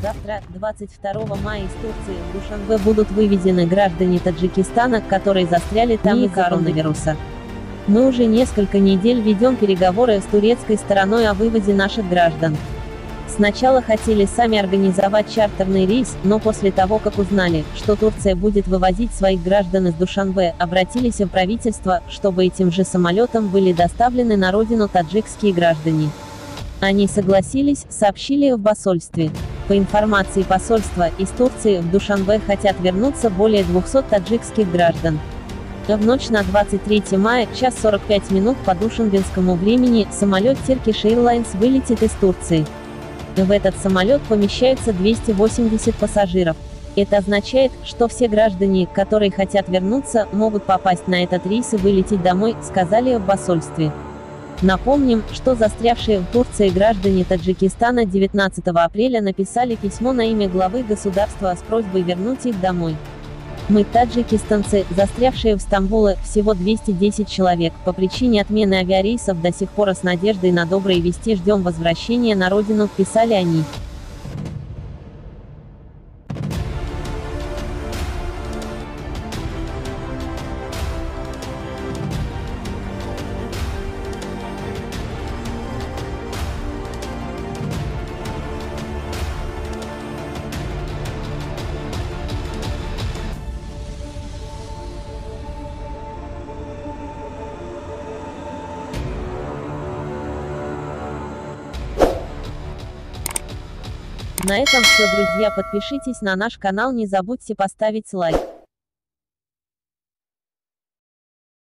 Завтра, 22 мая, из Турции в Душанбе будут выведены граждане Таджикистана, которые застряли там из-за коронавируса. Мы уже несколько недель ведем переговоры с турецкой стороной о выводе наших граждан. Сначала хотели сами организовать чартерный рейс, но после того, как узнали, что Турция будет вывозить своих граждан из Душанбе, обратились в правительство, чтобы этим же самолетом были доставлены на родину таджикские граждане. Они согласились, сообщили в посольстве. По информации посольства, из Турции в Душанбе хотят вернуться более 200 таджикских граждан. В ночь на 23 мая, час 45 минут по душанбенскому времени, самолет Turkish Airlines вылетит из Турции. В этот самолет помещается 280 пассажиров. Это означает, что все граждане, которые хотят вернуться, могут попасть на этот рейс и вылететь домой, сказали в посольстве. Напомним, что застрявшие в Турции граждане Таджикистана 19 апреля написали письмо на имя главы государства с просьбой вернуть их домой. Мы, таджикистанцы, застрявшие в Стамбуле, всего 210 человек, по причине отмены авиарейсов до сих пор с надеждой на добрые вести ждем возвращения на родину, писали они. На этом все, друзья, подпишитесь на наш канал, не забудьте поставить лайк.